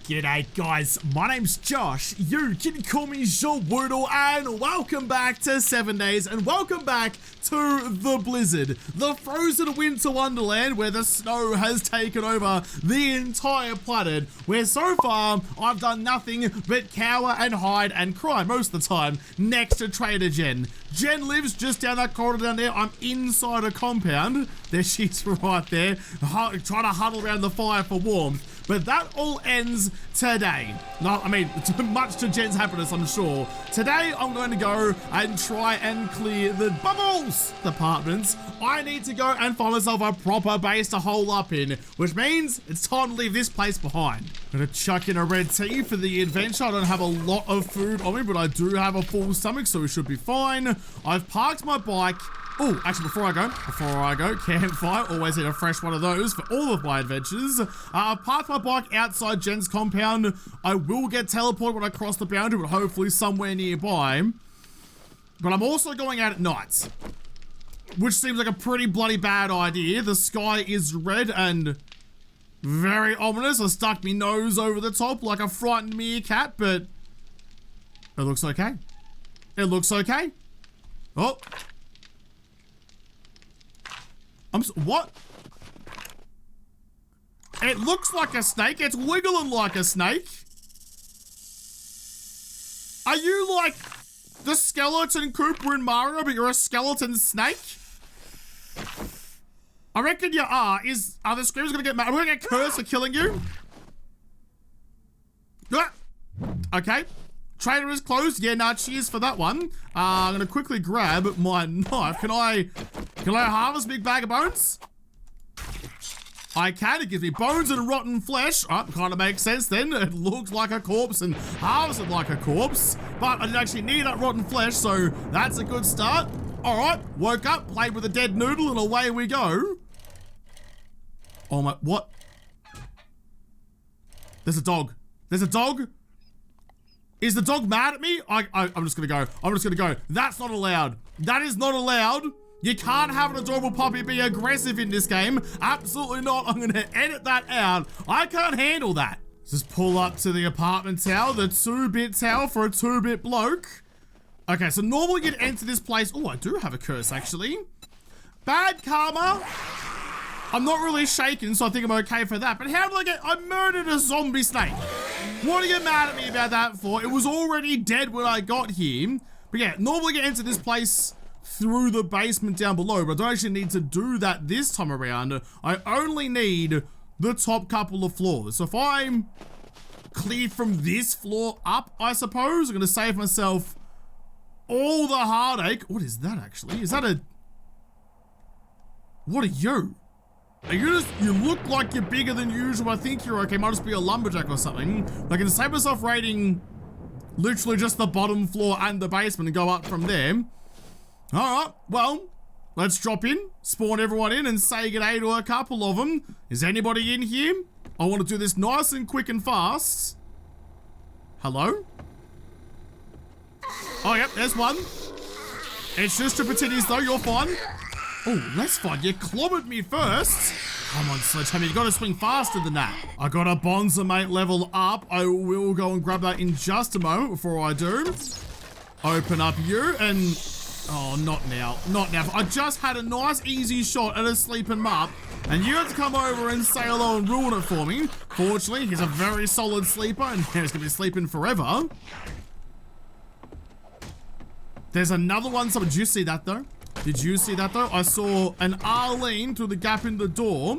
G'day guys, my name's Josh, you can call me JaWoodle, and welcome back to 7 Days, and welcome back to the blizzard, the frozen winter wonderland where the snow has taken over the entire planet, where so far I've done nothing but cower and hide and cry most of the time next to Trader Jen. Jen lives just down that corridor down there. I'm inside a compound. There she's right there, trying to huddle around the fire for warmth. But that all ends today. No, I mean, much to Jen's happiness, I'm sure. Today, I'm going to go and try and clear the bubbles departments. I need to go and find myself a proper base to hole up in, which means it's time to leave this place behind. Gonna chuck in a red tea for the adventure. I don't have a lot of food on me, but I do have a full stomach, so we should be fine. I've parked my bike. Oh, actually, before I go, campfire, always need a fresh one of those for all of my adventures. I've parked my bike outside Jen's compound. I will get teleported when I cross the boundary, but hopefully somewhere nearby. But I'm also going out at night, which seems like a pretty bloody bad idea. The sky is red and very ominous. I stuck my nose over the top like a frightened meerkat, but it looks okay. It looks okay. Oh. What? It looks like a snake. It's wiggling like a snake. Are you like the skeleton Koopa in Mario, but you're a skeleton snake? I reckon you are. Are the screamers gonna get mad? Are we gonna get cursed for killing you? Okay. Trader is closed. Yeah, nah, cheers for that one. I'm gonna quickly grab my knife. Can I harvest a big bag of bones? I can. It gives me bones and rotten flesh. Oh, kind of makes sense then. It looks like a corpse and harvested like a corpse. But I didn't actually need that rotten flesh, so that's a good start. All right, woke up, played with a dead noodle, and away we go. Oh my, what? There's a dog. There's a dog. Is the dog mad at me? I'm just gonna go. I'm just gonna go. That's not allowed. That is not allowed. You can't have an adorable puppy be aggressive in this game. Absolutely not. I'm gonna edit that out. I can't handle that. Just pull up to the apartment tower, the 2-bit tower for a 2-bit bloke. Okay, so normally you'd enter this place. Oh, I do have a curse actually. Bad karma. I'm not really shaken, so I think I'm okay for that. But how did I murdered a zombie snake. What are you mad at me about that for? It was already dead when I got here. But yeah, normally you enter this place through the basement down below, but I don't actually need to do that this time around. I only need the top couple of floors. So if I'm clear from this floor up, I suppose, I'm gonna save myself all the heartache. What is that actually? Is that a... What are you? Are you look like you're bigger than usual. I think you're okay. Might just be a lumberjack or something. I can save myself raiding literally just the bottom floor and the basement and go up from there. All right, well, let's drop in, spawn everyone in and say g'day to a couple of them. Is anybody in here? I want to do this nice and quick and fast. Hello? Oh, yep, there's one. It's just to pretend as though you're fine. Oh, that's fine. You clobbered me first. Come on, Sledgehammer. You got to swing faster than that. I got a Bonza mate level up. I will go and grab that in just a moment. Before I do, open up you and... Oh, not now. Not now. I just had a nice, easy shot at a sleeping mup, and you had to come over and say hello and ruin it for me. Fortunately, he's a very solid sleeper, and he's going to be sleeping forever. There's another one. So did you see that, though? Did you see that though? I saw an Arlene through the gap in the door.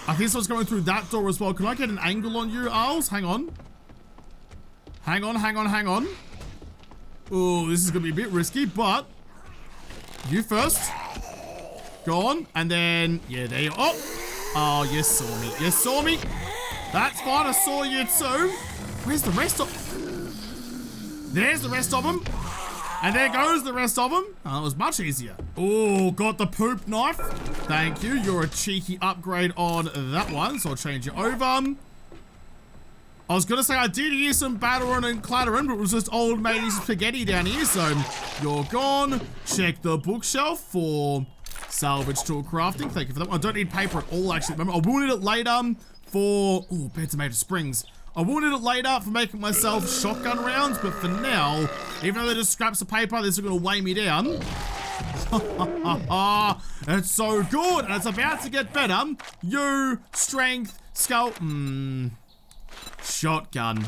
I think someone's going through that door as well. Can I get an angle on you, Arls? Hang on. Hang on, hang on, hang on. Oh, this is going to be a bit risky, but you first. Go on. And then, yeah, there you are. Oh, you saw me. You saw me. That's fine. I saw you too. Where's the rest of... There's the rest of them. And there goes the rest of them. Oh, it was much easier. Oh, got the poop knife. Thank you. You're a cheeky upgrade on that one, so I'll change you over. I was going to say I did hear some battering and clattering, but it was just old matey spaghetti down here, so you're gone. Check the bookshelf for salvage tool crafting. Thank you for that. I don't need paper at all, actually. Remember, I will need it later for... Oh, beds are made of springs. I will need it later for making myself shotgun rounds, but for now, even though they're just scraps of paper, this is going to weigh me down. It's so good, and it's about to get better. You, strength, skull... Shotgun.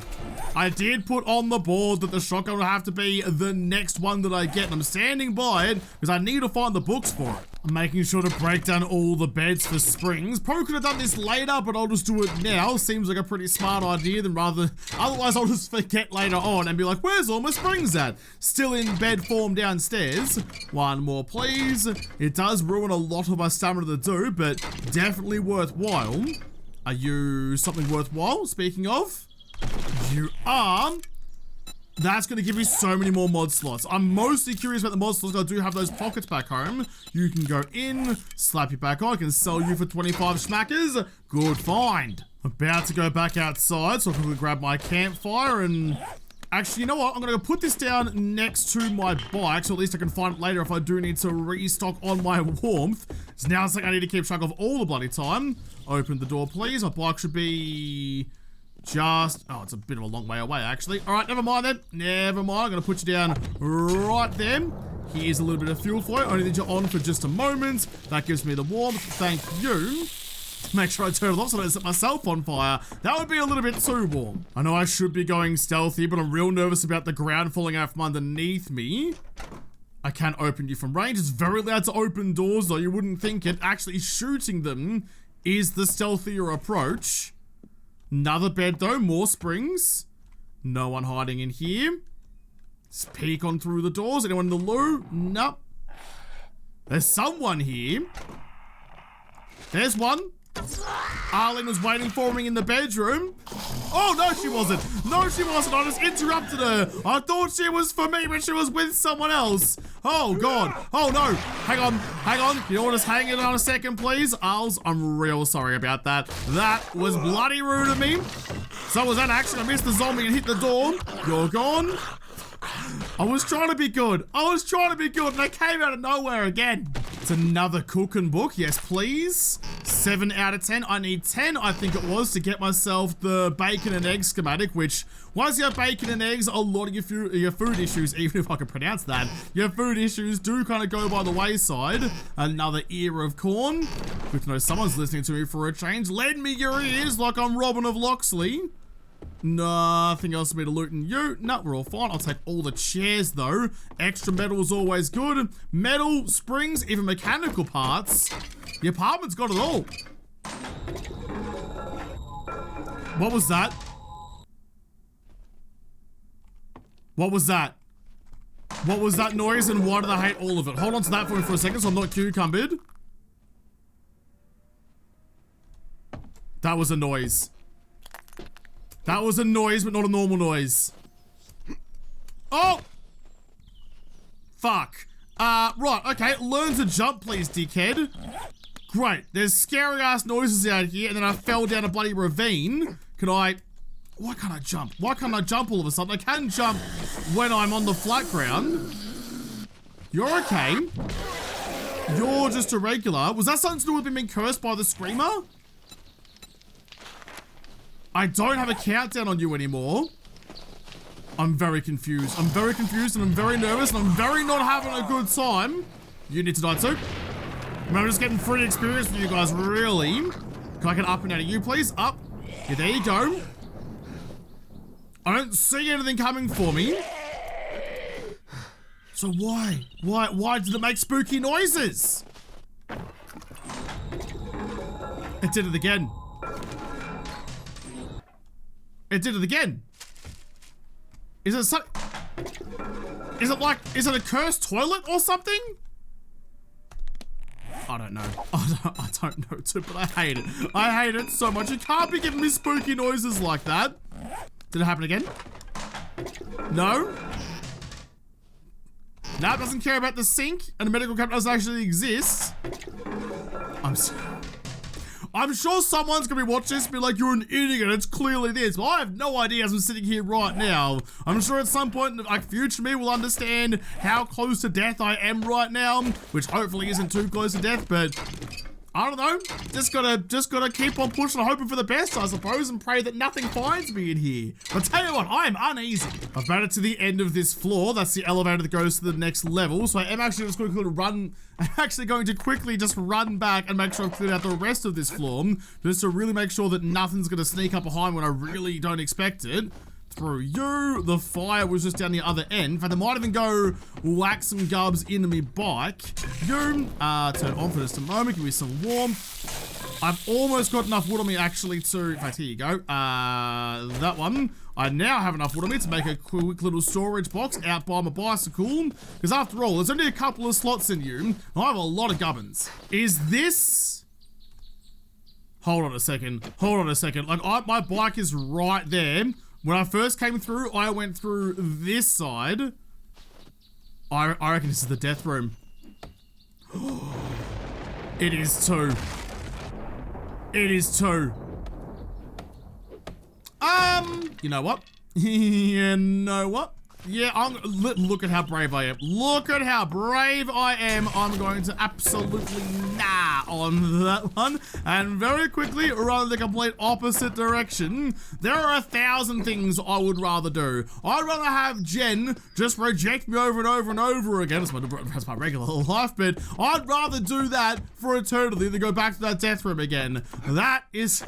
I did put on the board that the shotgun will have to be the next one that I get, and I'm standing by it because I need to find the books for it. I'm making sure to break down all the beds for springs. Probably could have done this later, but I'll just do it now. Seems like a pretty smart idea than otherwise I'll just forget later on and be like, where's all my springs at? Still in bed form downstairs. One more, please. It does ruin a lot of my stamina to do, but definitely worthwhile. Are you something worthwhile? Speaking of, you are. That's going to give me so many more mod slots. I'm mostly curious about the mod slots. I do have those pockets back home. You can go in, slap you back on. I can sell you for 25 schmackers. Good find. About to go back outside so I can grab my campfire and... Actually, you know what? I'm going to put this down next to my bike, so at least I can find it later if I do need to restock on my warmth. So now it's like I need to keep track of all the bloody time. Open the door, please. My bike should be just... Oh, it's a bit of a long way away, actually. All right, never mind then. Never mind. I'm going to put you down right there. Here's a little bit of fuel for you. Only need you on for just a moment. That gives me the warmth. Thank you. Make sure I turn it off so I don't set myself on fire. That would be a little bit too warm. I know I should be going stealthy, but I'm real nervous about the ground falling out from underneath me. I can't open you from range. It's very loud to open doors, though. You wouldn't think it. Actually shooting them is the stealthier approach. Another bed, though. More springs. No one hiding in here. Just peek on through the doors. Anyone in the loo? Nope. There's someone here. There's one. Arlene was waiting for me in the bedroom. Oh, no, she wasn't. No, she wasn't. I just interrupted her. I thought she was for me, but she was with someone else. Oh, God. Oh, no. Hang on. Hang on. You want to just hang it on a second, please? Arls, I'm real sorry about that. That was bloody rude of me. So was that action. I missed the zombie and hit the door. You're gone. I was trying to be good. I was trying to be good, and I came out of nowhere again. It's another cooking book. Yes, please. 7 out of 10. I need 10, I think it was, to get myself the bacon and egg schematic, which, once you have bacon and eggs, a lot of your food issues, even if I can pronounce that, your food issues do kind of go by the wayside. Another ear of corn. Good to know someone's listening to me for a change. Lend me your ears like I'm Robin of Locksley. Nothing else for me to loot and you. No, we're all fine. I'll take all the chairs though. Extra metal is always good. Metal, springs, even mechanical parts. The apartment's got it all. What was that? What was that? What was that noise and why did I hate all of it? Hold on to that for me for a second so I'm not cucumbered. That was a noise. That was a noise, but not a normal noise. Oh! Fuck. Right, okay. Learn to jump, please, dickhead. Great. There's scary-ass noises out here, and then I fell down a bloody ravine. Can I... Why can't I jump? Why can't I jump all of a sudden? I can jump when I'm on the flat ground. You're okay. You're just a regular. Was that something to do with being cursed by the screamer? I don't have a countdown on you anymore. I'm very confused. I'm very confused and I'm very nervous and I'm very not having a good time. You need to die too. I'm just getting free experience for you guys, really. Can I get up and out of you, please? Up. Yeah, there you go. I don't see anything coming for me. So why? Why did it make spooky noises? It did it again. It did it again. Is it a cursed toilet or something? I don't know. I don't know too, but I hate it. I hate it so much. You can't be giving me spooky noises like that. Did it happen again? No? No, it doesn't care about the sink, and the medical cabinet doesn't actually exist. I'm sure someone's gonna be watching this and be like, you're an idiot, it's clearly this. Well, I have no idea as I'm sitting here right now. I'm sure at some point, like, future me will understand how close to death I am right now, which hopefully isn't too close to death, but I don't know. Just gotta keep on pushing, hoping for the best, I suppose, and pray that nothing finds me in here. But tell you what, I am uneasy. I've made it to the end of this floor. That's the elevator that goes to the next level. So I am actually just going to run. I'm actually going to quickly just run back and make sure I've cleared out the rest of this floor, just to really make sure that nothing's gonna sneak up behind when I really don't expect it. Through you. The fire was just down the other end. In fact, I might even go whack some gubs into me bike. You, turn on for just a moment. Give me some warmth. I've almost got enough wood on me actually to, in fact, here you go. That one. I now have enough wood on me to make a quick little storage box out by my bicycle. Because after all, there's only a couple of slots in you. And I have a lot of gubbins. Is this... Hold on a second. Like, my bike is right there. When I first came through, I went through this side. I reckon this is the death room. It is too. It is too. You know what? You know what? Yeah, look at how brave I am. Look at how brave I am. I'm going to absolutely nah on that one. And very quickly run the complete opposite direction. There are 1,000 things I would rather do. I'd rather have Jen just reject me over and over and over again. That's my regular life, but I'd rather do that for eternity than go back to that death room again. That is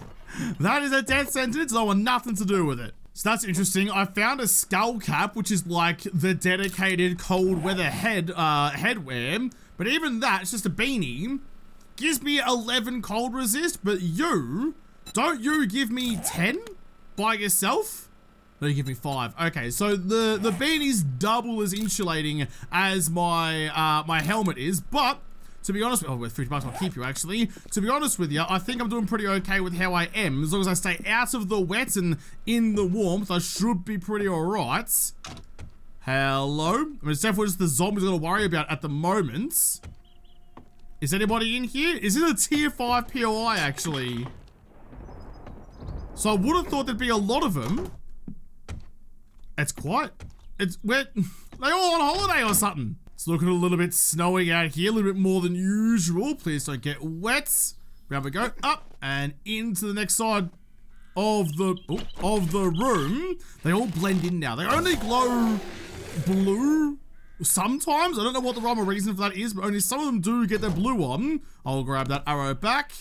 a death sentence. I want nothing to do with it. So that's interesting. I found a skull cap, which is like the dedicated cold weather headwear. But even that, it's just a beanie. Gives me 11 cold resist, but don't you give me 10 by yourself? No, you give me 5. Okay, so the beanie's double as insulating as my my helmet is, but to be honest, with $50 I'll keep you actually. To be honest with you, I think I'm doing pretty okay with how I am. As long as I stay out of the wet and in the warmth, I should be pretty alright. Hello? I mean, it's definitely just the zombies I'm gonna worry about at the moment. Is anybody in here? Is it a tier 5 POI actually? So I would have thought there'd be a lot of them. It's quiet. They're all on holiday or something. It's looking a little bit snowy out here, a little bit more than usual. Please don't get wet. Round we go, up and into the next side of the room. They all blend in now. They only glow blue sometimes. I don't know what the rhyme or reason for that is, but only some of them do get their blue on. I'll grab that arrow back.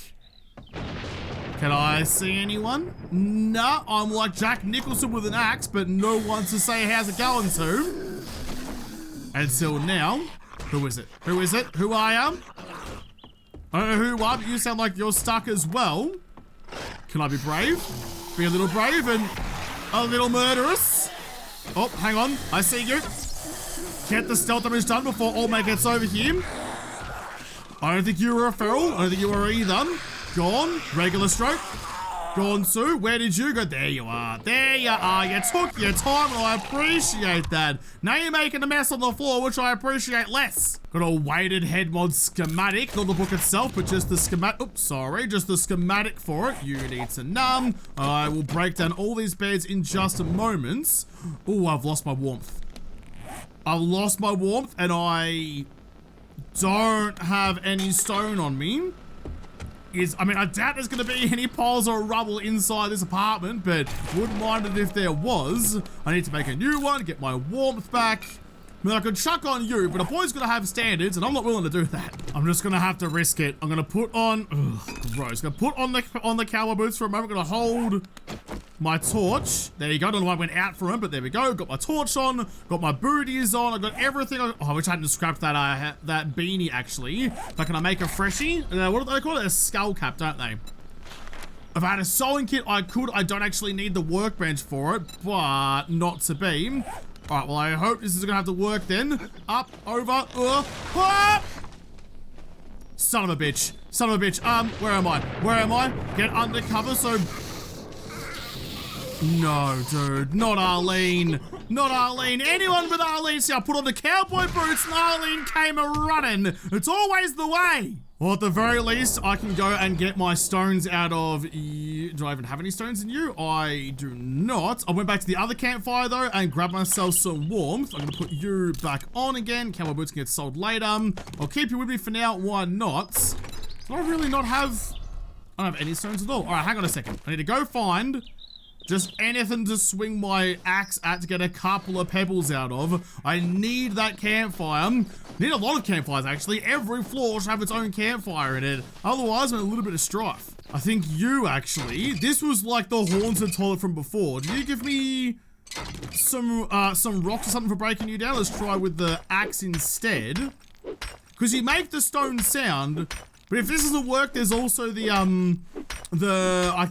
Can I see anyone? Nah, I'm like Jack Nicholson with an axe, but no one to say how's it going to. Until now. Who is it? Who is it? Who I am? I don't know who you are, but you sound like you're stuck as well. Can I be brave? Be a little brave and a little murderous. Oh, hang on. I see you. Get the stealth damage done before Old Mate gets over here. I don't think you were a feral. I don't think you were either. Gone. Regular stroke. Gone, Sue. Where did you go? There you are. There you are. You took your time, and I appreciate that. Now you're making a mess on the floor, which I appreciate less. Got a weighted head mod schematic. Not the book itself, but just the schematic. Oops, sorry. Just the schematic for it. You need to numb. I will break down all these beds in just a moment. Oh, I've lost my warmth. I've lost my warmth, and I don't have any stone on me. I mean, I doubt there's going to be any piles or rubble inside this apartment, but wouldn't mind it if there was. I need to make a new one, get my warmth back. I mean, I could chuck on you, but a boy's going to have standards, and I'm not willing to do that. I'm just going to have to risk it. I'm going to put on... Ugh, gross. Going to put on the cowboy boots for a moment. I'm going to hold my torch. There you go. I don't know why I went out for him, but there we go. Got my torch on. Got my booties on. I got everything on. Oh, I wish I hadn't scrapped that beanie, actually. But can I make a freshie? What do they call it? A skull cap, don't they? If I had a sewing kit, I could. I don't actually need the workbench for it, but not to be. Alright, well, I hope this is gonna have to work then. Up, over, ah! Son of a bitch. Son of a bitch. Where am I? Where am I? Get under cover so... No, dude. Not Arlene. Not Arlene. Anyone but Arlene. See, I put on the cowboy boots and Arlene came a-running. It's always the way. Well, at the very least, I can go and get my stones out of... Do I even have any stones in you? I do not. I went back to the other campfire, though, and grabbed myself some warmth. I'm going to put you back on again. Cowboy boots can get sold later. I'll keep you with me for now. Why not? Do I really not have... I don't have any stones at all. All right, hang on a second. I need to go find just anything to swing my axe at to get a couple of pebbles out of. I need that campfire. Need a lot of campfires, actually. Every floor should have its own campfire in it. Otherwise, I'm in a little bit of strife. I think you, actually. This was like the haunted toilet from before. Did you give me some rocks or something for breaking you down? Let's try with the axe instead. Because you make the stone sound, but if this doesn't work, there's also the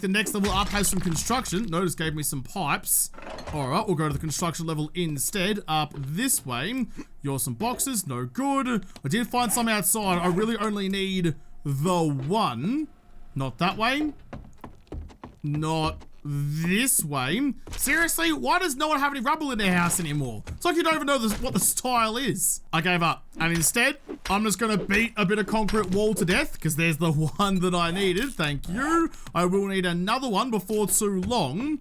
next level up has some construction. Notice gave me some pipes. All right, we'll go to the construction level instead. Up this way. You're some boxes, no good. I did find some outside. I really only need the one. Not that way. Not this way. Seriously, why does no one have any rubble in their house anymore? It's like you don't even know what the style is. I gave up. And instead, I'm just gonna beat a bit of concrete wall to death because there's the one that I needed. Thank you. I will need another one before too long.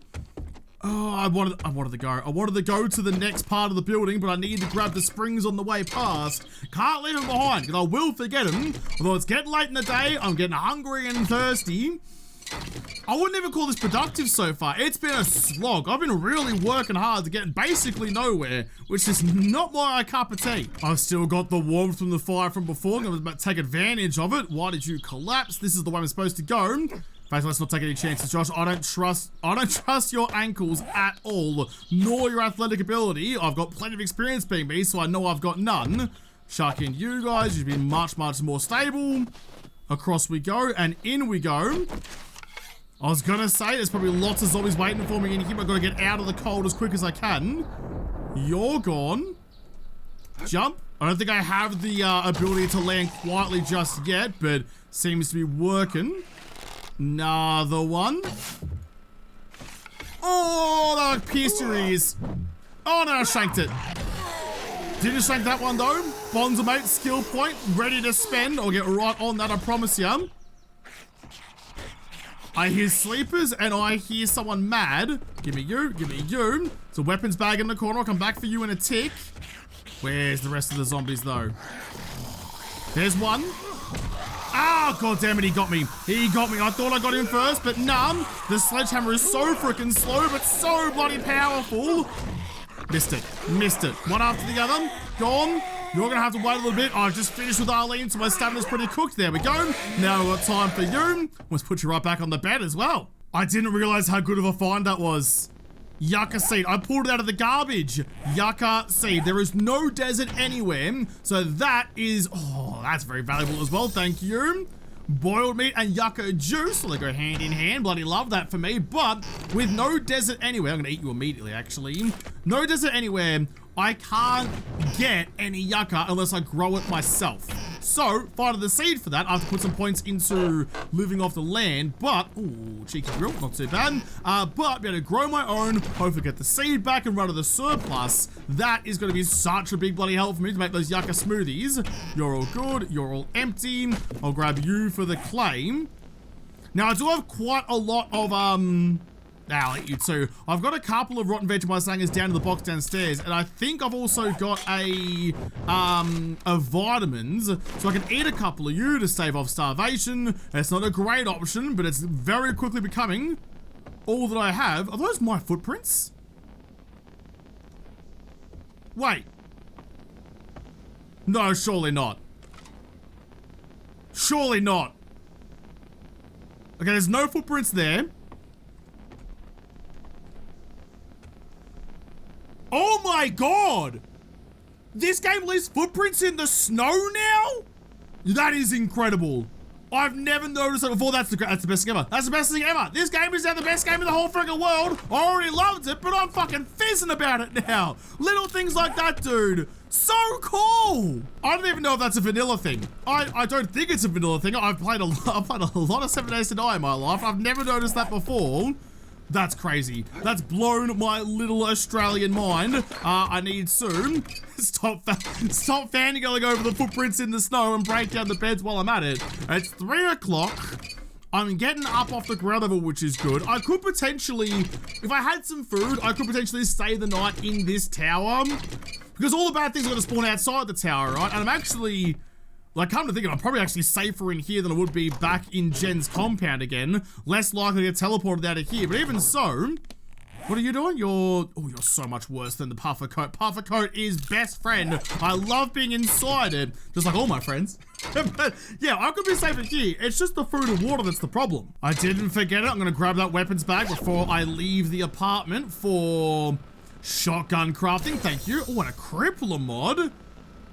Oh, I wanted to go. I wanted to go to the next part of the building, but I need to grab the springs on the way past. Can't leave them behind because I will forget them. Although it's getting late in the day, I'm getting hungry and thirsty. I wouldn't even call this productive so far. It's been a slog. I've been really working hard to get basically nowhere, which is not my cup of tea. I've still got the warmth from the fire from before. I'm about to take advantage of it. Why did you collapse? This is the way I'm supposed to go. In fact, let's not take any chances, Josh. I don't trust your ankles at all, nor your athletic ability. I've got plenty of experience being me, so I know I've got none. Chuck in you guys. You've been much, much more stable. Across we go, and in we go. I was gonna say, there's probably lots of zombies waiting for me in here. I've got to get out of the cold as quick as I can. You're gone. Jump. I don't think I have the ability to land quietly just yet, but seems to be working. Another one. Oh, that pierced your ears. Oh no, I shanked it. Didn't shank that one though. Bonza mate, skill point, ready to spend. I'll get right on that, I promise you. I hear sleepers and I hear someone mad. Give me you, give me you. It's a weapons bag in the corner. I'll come back for you in a tick. Where's the rest of the zombies though? There's one. Oh, god damn it, he got me. He got me. I thought I got him first, but none. The sledgehammer is so freaking slow, but so bloody powerful. Missed it. Missed it. One after the other. Gone. You're gonna have to wait a little bit. I've just finished with Arlene, so my stamina's pretty cooked. There we go. Now we've got time for you. Let's put you right back on the bed as well. I didn't realize how good of a find that was. Yucca seed. I pulled it out of the garbage. Yucca seed. There is no desert anywhere. So that is, oh, that's very valuable as well. Thank you. Boiled meat and yucca juice. Well, they go hand in hand. Bloody love that for me. But with no desert anywhere, I'm gonna eat you immediately, actually. No desert anywhere. I can't get any yucca unless I grow it myself. So, finding the seed for that, I have to put some points into living off the land, but, ooh, cheeky grill, not too bad. But be able to grow my own, hopefully get the seed back and run to the surplus. That is going to be such a big bloody help for me to make those yucca smoothies. You're all good, you're all empty. I'll grab you for the claim. Now, I do have quite a lot of, I'll eat you too. I've got a couple of rotten Vegemite slangers down in the box downstairs, and I think I've also got a vitamins, so I can eat a couple of you to stave off starvation. It's not a great option, but it's very quickly becoming all that I have. Are those my footprints? Wait. No, surely not. Surely not. Okay, there's no footprints there. Oh my god! This game leaves footprints in the snow now? That is incredible. I've never noticed that before. That's the best thing ever. That's the best thing ever. This game is now the best game in the whole freaking world. I already loved it, but I'm fucking fizzing about it now. Little things like that, dude. So cool. I don't even know if that's a vanilla thing. I don't think it's a vanilla thing. I've played a lot of 7 Days to Die in my life. I've never noticed that before. That's crazy. That's blown my little Australian mind. I need soon. Stop fangirling over the footprints in the snow and break down the beds while I'm at it. It's 3 o'clock. I'm getting up off the ground level, which is good. I could potentially, if I had some food, I could potentially stay the night in this tower. Because all the bad things are going to spawn outside the tower, right? And I'm actually Like, come to think of it, I'm probably actually safer in here than I would be back in Jen's compound again. Less likely to get teleported out of here. But even so, what are you doing? You're so much worse than the puffer coat. Puffer coat is best friend. I love being inside it, just like all my friends. But yeah, I could be safer here. It's just the food and water that's the problem. I didn't forget it. I'm gonna grab that weapons bag before I leave the apartment for shotgun crafting. Thank you. Oh, and a crippler mod.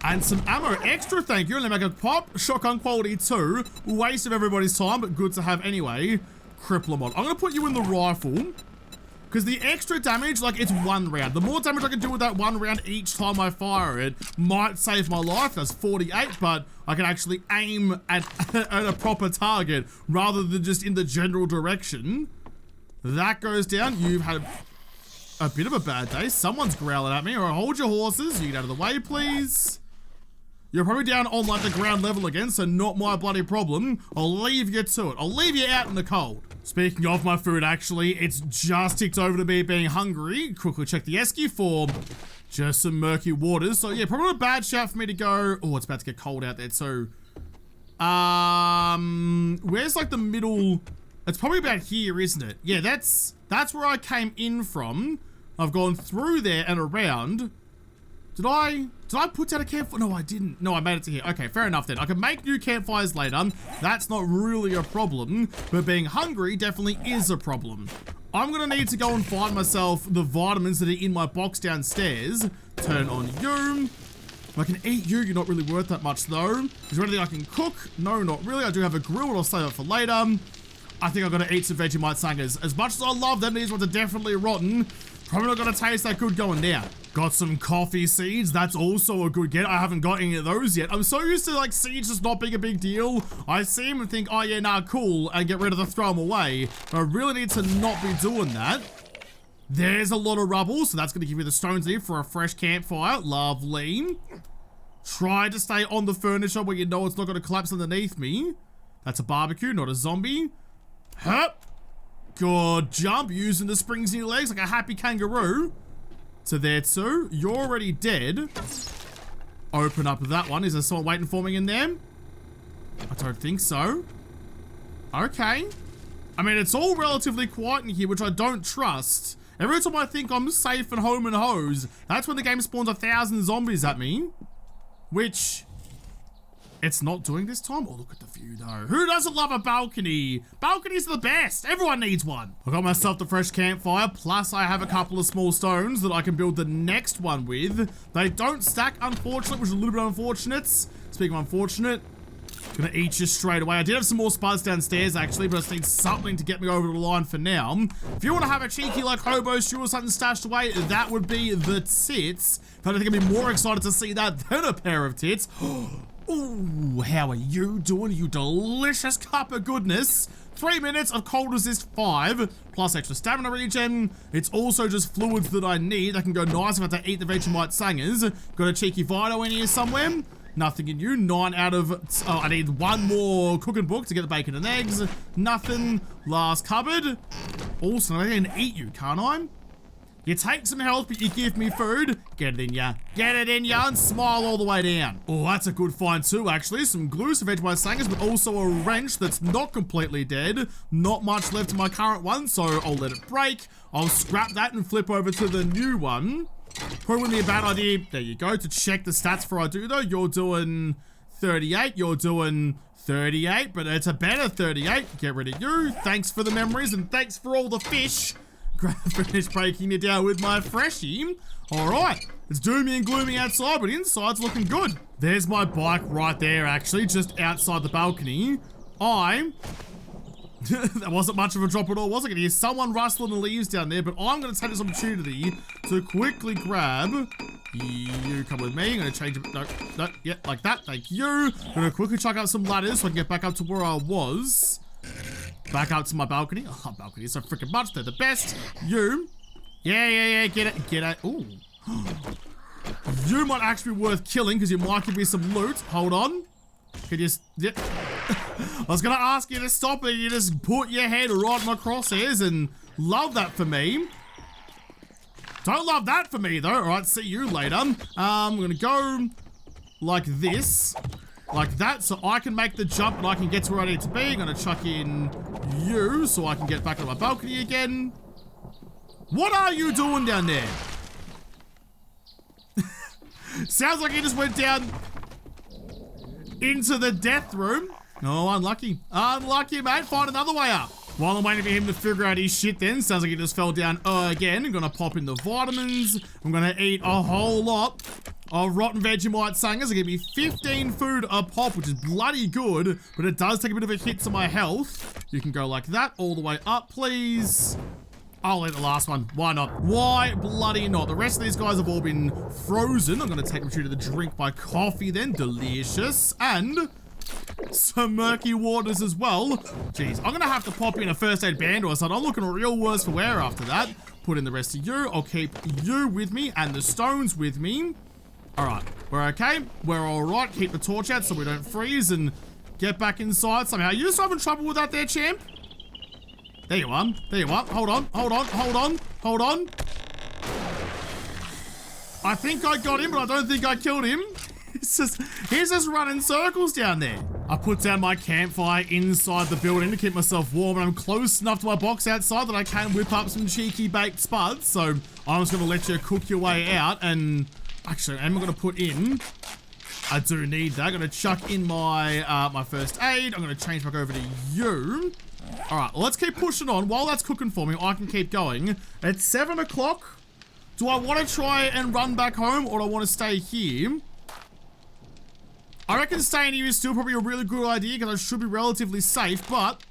And some ammo extra, thank you. Let me make a pop. Shotgun quality 2. Waste of everybody's time, but good to have anyway. Crippler mod. I'm gonna put you in the rifle. Because the extra damage, like, it's 1 round. The more damage I can do with that 1 round each time I fire it might save my life. That's 48, but I can actually aim at a proper target rather than just in the general direction. That goes down. You've had a bit of a bad day. Someone's growling at me. All right, hold your horses. You get out of the way, please. You're probably down on, like, the ground level again, so not my bloody problem. I'll leave you to it. I'll leave you out in the cold. Speaking of my food, actually, it's just ticked over to me being hungry. Quickly check the esky for just some murky waters. So, yeah, probably not a bad shout for me to go. Oh, it's about to get cold out there, too. Where's, like, the middle? It's probably about here, isn't it? Yeah, that's where I came in from. I've gone through there and around. Did I put down a campfire? No, I didn't. No, I made it to here. Okay, fair enough then. I can make new campfires later. That's not really a problem, but being hungry definitely is a problem. I'm gonna need to go and find myself the vitamins that are in my box downstairs. Turn on you. I can eat you. You're not really worth that much though. Is there anything I can cook? No, not really. I do have a grill, but I'll save it for later. I think I've got to eat some Vegemite sangers. As much as I love them, these ones are definitely rotten. Probably not gonna taste that good going down. Got some coffee seeds. That's also a good get. I haven't got any of those yet. I'm so used to like seeds just not being a big deal. I see them and think, oh yeah, nah, cool, and get rid of them, throw them away. But I really need to not be doing that. There's a lot of rubble, so that's gonna give me the stones here for a fresh campfire. Lovely. Try to stay on the furniture where you know it's not gonna collapse underneath me. That's a barbecue, not a zombie. Hup. Good jump, using the springs in your legs like a happy kangaroo. So there too, you're already dead. Open up that one. Is there someone waiting for me in there? I don't think so. Okay. I mean, it's all relatively quiet in here, which I don't trust. Every time I think I'm safe and home and hose, that's when the game spawns 1,000 zombies at me. Which, it's not doing this time. Oh, look at the view though. Who doesn't love a balcony? Balconies are the best. Everyone needs one. I got myself the fresh campfire. Plus I have a couple of small stones that I can build the next one with. They don't stack, unfortunately, which is a little bit unfortunate. Speaking of unfortunate, gonna eat you straight away. I did have some more spuds downstairs actually, but I just need something to get me over the line for now. If you want to have a cheeky like hobo stew or something stashed away, that would be the tits. But I think I'd be more excited to see that than a pair of tits. Ooh, how are you doing, you delicious cup of goodness? 3 minutes of cold resist 5, plus extra stamina regen. It's also just fluids that I need. I can go nice if I have to eat the Vegemite sangers. Got a cheeky Vito in here somewhere. Nothing in you. 9 out of... Oh, I need 1 more cooking book to get the bacon and eggs. Nothing. Last cupboard. Also, I can eat you, can't I? You take some health, but you give me food. Get it in ya. Get it in ya and smile all the way down. Oh, that's a good find too, actually. Some glue, some Vegemite sangers, but also a wrench that's not completely dead. Not much left in my current one, so I'll let it break. I'll scrap that and flip over to the new one. Probably wouldn't be a bad idea. There you go. To check the stats before I do though. You're doing 38. You're doing 38, but it's a better 38. Get rid of you. Thanks for the memories and thanks for all the fish. Finish breaking it down with my freshie. Alright, it's doomy and gloomy outside, but inside's looking good. There's my bike right there, actually, just outside the balcony. That wasn't much of a drop at all, was it? I can hear someone rustling the leaves down there, but I'm going to take this opportunity to quickly grab... You come with me. I'm going to change it. No, yeah, like that. Thank you. I'm going to quickly chuck out some ladders so I can get back up to where I was. Back up to my balcony. Oh, balcony is so freaking much. They're the best. You. Yeah. Get it. Ooh. You might actually be worth killing because you might give me some loot. Hold on. Can you... Yeah. I was going to ask you to stop it. You just put your head right in my crosshairs and love that for me. Don't love that for me, though. All right, see you later. I'm going to go like this. like that, so I can make the jump and I can get to where I need to be. I'm gonna chuck in you so I can get back on my balcony again. What are you doing down there? Sounds like he just went down into the death room. Oh, unlucky. Unlucky, mate. Find another way up. While I'm waiting for him to figure out his shit then, sounds like he just fell down again. I'm gonna pop in the vitamins. I'm gonna eat a whole lot of rotten Vegemite sangers. They give me 15 food a pop, which is bloody good, but it does take a bit of a hit to my health. You can go like that all the way up, please. I'll eat the last one. Why not? Why bloody not? The rest of these guys have all been frozen. I'm gonna take them to drink my coffee then. Delicious. And some murky waters as well. Jeez, I'm gonna have to pop in a first aid band or something. I'm looking real worse for wear after that. Put in the rest of you. I'll keep you with me and the stones with me. All right, we're okay. We're all right. Keep the torch out so we don't freeze and get back inside somehow. You still having trouble with that there, champ? There you are. There you are. Hold on. Hold on. Hold on. Hold on. I think I got him, but I don't think I killed him. He's just running circles down there. I put down my campfire inside the building to keep myself warm, and I'm close enough to my box outside that I can whip up some cheeky baked spuds. So I'm just gonna let you cook your way out. And actually, I'm gonna put in. I do need that. I'm gonna chuck in my my first aid. I'm gonna change back over to you. All right, let's keep pushing on. While that's cooking for me, I can keep going. It's 7 o'clock. Do I want to try and run back home, or do I want to stay here? I reckon staying here is still probably a really good idea because I should be relatively safe, but...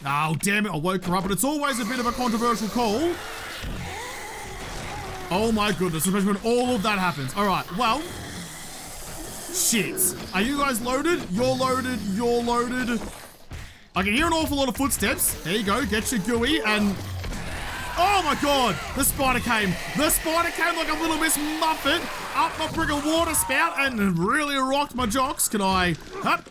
Oh, damn it, I woke her up, but it's always a bit of a controversial call. Oh my goodness, especially when all of that happens. All right, well... Shit. Are you guys loaded? You're loaded, you're loaded. I can hear an awful lot of footsteps. There you go, get your gooey, and... Oh my god, the spider came. The spider came like a little Miss Muffet up my friggin' water spout and really rocked my jocks. Can I? Up?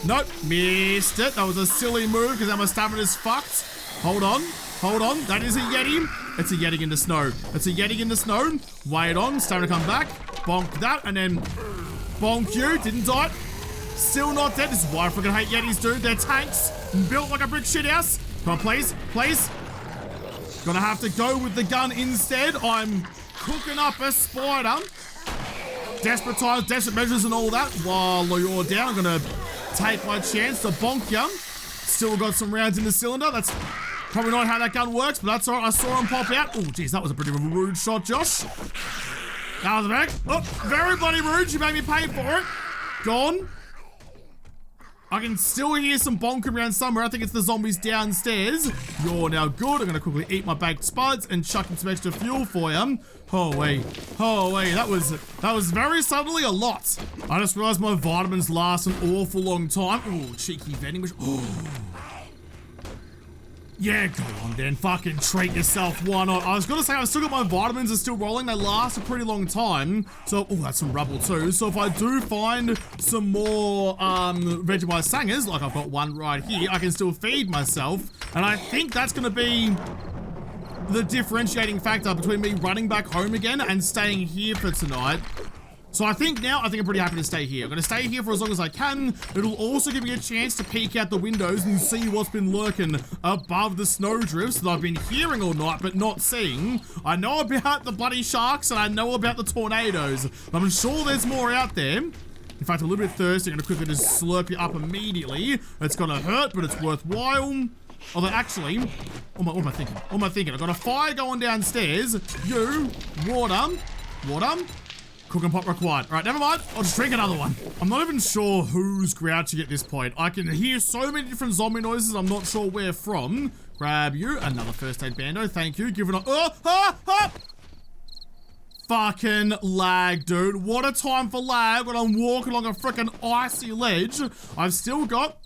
Nope, missed it. That was a silly move because my stamina's fucked. Hold on, hold on. That is a Yeti. It's a Yeti in the snow. It's a Yeti in the snow. Wait on, stamina come back. Bonk that and then bonk you. Didn't die. Still not dead. This is why I freaking hate Yetis, dude. They're tanks built like a brick shit house. Come on, please, please. Gonna have to go with the gun instead. I'm cooking up a spider. Desperate times, desperate measures and all that. While you're down, I'm gonna take my chance to bonk you. Still got some rounds in the cylinder. That's probably not how that gun works, but that's all right. I saw him pop out. Oh, geez, that was a pretty rude shot, Josh. That was a back. Oh, very bloody rude. You made me pay for it. Gone. I can still hear some bonking around somewhere. I think it's the zombies downstairs. You're now good. I'm gonna quickly eat my baked spuds and chuck in some extra fuel for you. Oh wait, oh wait, that was very suddenly a lot. I just realized my vitamins last an awful long time. Oh, cheeky vending machine. Oh. Yeah, go on then, fucking treat yourself, why not? I was gonna say, I've still got my vitamins, are still rolling, they last a pretty long time. So, oh, that's some rubble too. So if I do find some more Vegemite sangers, like I've got one right here, I can still feed myself. And I think that's gonna be the differentiating factor between me running back home again and staying here for tonight. So I think I'm pretty happy to stay here. I'm gonna stay here for as long as I can. It'll also give me a chance to peek out the windows and see what's been lurking above the snowdrifts that I've been hearing all night but not seeing. I know about the bloody sharks and I know about the tornadoes. I'm sure there's more out there. In fact, I'm a little bit thirsty. I'm gonna quickly just slurp you up immediately. It's gonna hurt, but it's worthwhile. Although actually, what am I thinking? What am I thinking? I've got a fire going downstairs. You, water. Cook and pop required. All right, never mind. I'll just drink another one. I'm not even sure who's grouchy at this point. I can hear so many different zombie noises. I'm not sure where from. Grab you. Another first aid bando. Thank you. Give it a... Fucking lag, dude. What a time for lag when I'm walking along a freaking icy ledge. I've still got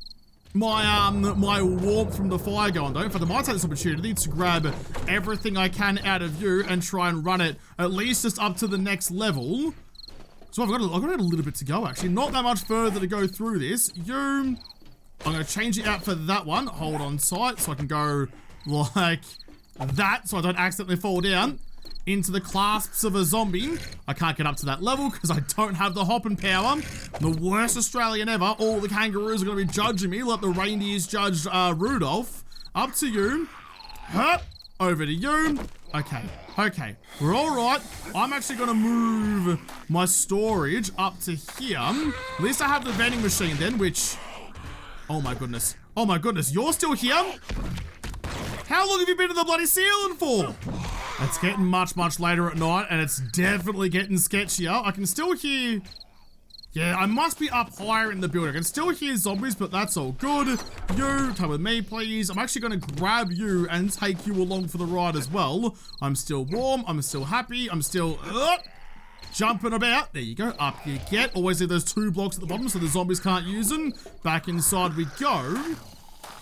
my my warmth from the fire going though. In fact, I might take this opportunity to grab everything I can out of you and try and run it at least just up to the next level. So I've got a little bit to go actually. Not that much further to go through this. I'm gonna change it out for that one. Hold on tight so I can go like that so I don't accidentally fall down. into the clasps of a zombie. I can't get up to that level because I don't have the hopping power. The worst Australian ever. All the kangaroos are going to be judging me like the reindeers judged Rudolph. Up to you. Hup. Over to you. Okay, we're all right. I'm actually going to move my storage up to here. At least I have the vending machine then, which... Oh my goodness, you're still here? How long have you been in the bloody ceiling for? It's getting much later at night, and it's definitely getting sketchier. I can still hear... Yeah, I must be up higher in the building. I can still hear zombies, but that's all good. You, come with me, please. I'm actually going to grab you and take you along for the ride as well. I'm still warm. I'm still happy. I'm still jumping about. There you go. Up you get. Always leave those 2 blocks at the bottom so the zombies can't use them. Back inside we go.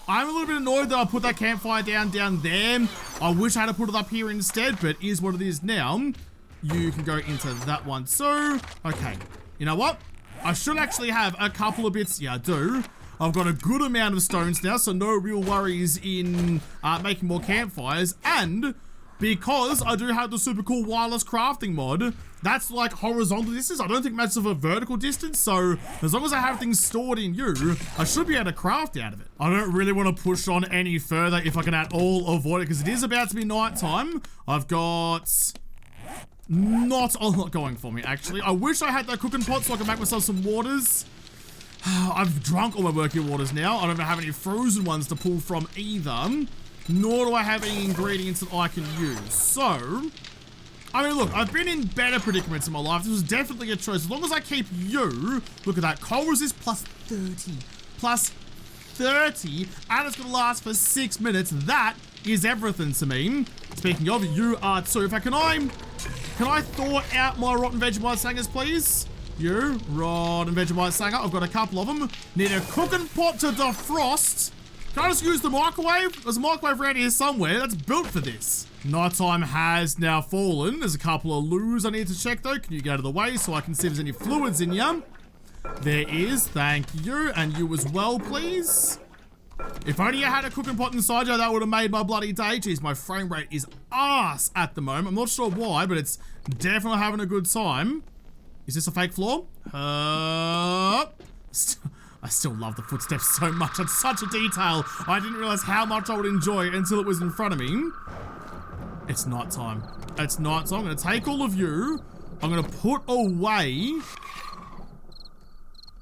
I'm a little bit annoyed that I put that campfire down there. I wish I had to put it up here instead, but it is what it is now. You can go into that one too. Okay. You know what? I should actually have a couple of bits. Yeah, I do. I've got a good amount of stones now, so no real worries in making more campfires. And because I do have the super cool wireless crafting mod, that's like horizontal distance. I don't think that's of a vertical distance. So as long as I have things stored in you, I should be able to craft out of it. I don't really want to push on any further if I can at all avoid it, because it is about to be nighttime. I've got... not a lot going for me, actually. I wish I had that cooking pot so I can make myself some waters. I've drunk all my working waters now. I don't have any frozen ones to pull from either. Nor do I have any ingredients that I can use. So, I mean, look, I've been in better predicaments in my life. This was definitely a choice. As long as I keep you, look at that. Cold resist plus 30. Plus 30. And it's going to last for 6 minutes. That is everything to me. Speaking of, you are too. Can I thaw out my rotten Vegemite sangers, please? You, rotten Vegemite sanger. I've got a couple of them. Need a cooking pot to defrost. Can I just use the microwave? There's a microwave around here somewhere that's built for this. Nighttime has now fallen. There's a couple of loos I need to check though. Can you go out of the way so I can see if there's any fluids in you? There is, thank you. And you as well, please. If only you had a cooking pot inside you, that would have made my bloody day. Jeez, my frame rate is arse at the moment. I'm not sure why, but it's definitely having a good time. Is this a fake floor? I still love the footsteps so much. It's such a detail. I didn't realize how much I would enjoy it until it was in front of me. It's nighttime. It's nighttime. I'm going to take all of you. I'm going to put away...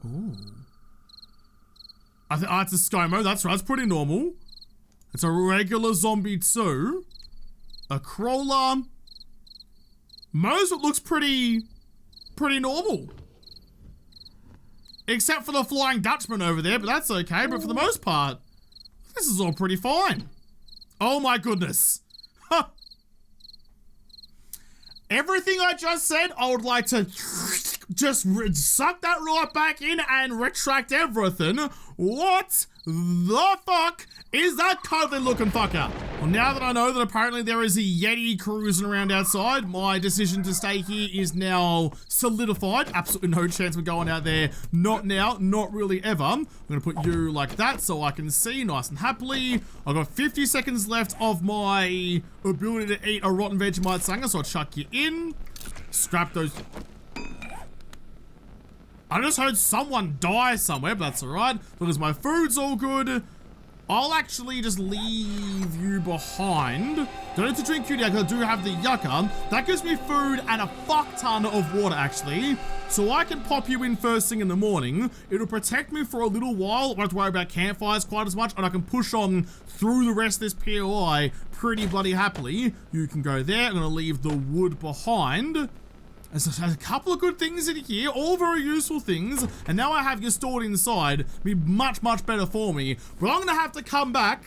Ooh. It's a ScoMo, that's right, it's pretty normal. It's a regular zombie too. A crawler. Most of it looks pretty normal. Except for the Flying Dutchman over there, but that's okay. But for the most part, this is all pretty fine. Oh my goodness. Huh. Everything I just said, I would like to just suck that right back in and retract everything. What the fuck is that cuddly looking fucker? Well, now that I know that apparently there is a Yeti cruising around outside, my decision to stay here is now solidified. Absolutely no chance of going out there. Not now, not really ever. I'm gonna put you like that so I can see nice and happily. I've got 50 seconds left of my ability to eat a rotten Vegemite sanger, so I'll chuck you in. Scrap those. I just heard someone die somewhere, but that's alright. Because my food's all good. I'll actually just leave you behind. Don't need to drink you now because I do have the yucca. That gives me food and a fuck ton of water, actually. So I can pop you in first thing in the morning. It'll protect me for a little while. I won't have to worry about campfires quite as much. And I can push on through the rest of this POI pretty bloody happily. You can go there. I'm going to leave the wood behind. There's a couple of good things in here, all very useful things, and now I have you stored inside, be much better for me. But I'm gonna have to come back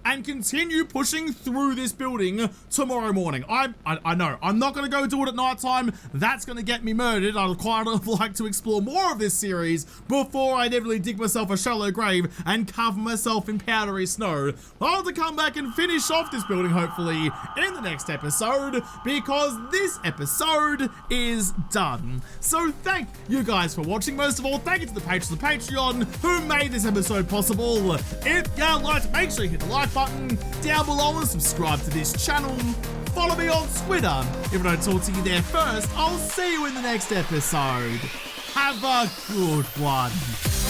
and continue pushing through this building tomorrow morning. I know, I'm not gonna go do it at night time. That's gonna get me murdered. I'd quite like to explore more of this series before I inevitably dig myself a shallow grave and cover myself in powdery snow. I'll have to come back and finish off this building, hopefully, in the next episode, because this episode is done. So thank you guys for watching. Most of all, thank you to the patrons of Patreon who made this episode possible. If you liked, make sure you hit the like button down below and subscribe to this channel follow me on Twitter. If I don't talk to you there first, I'll see you in the next episode. Have a good one.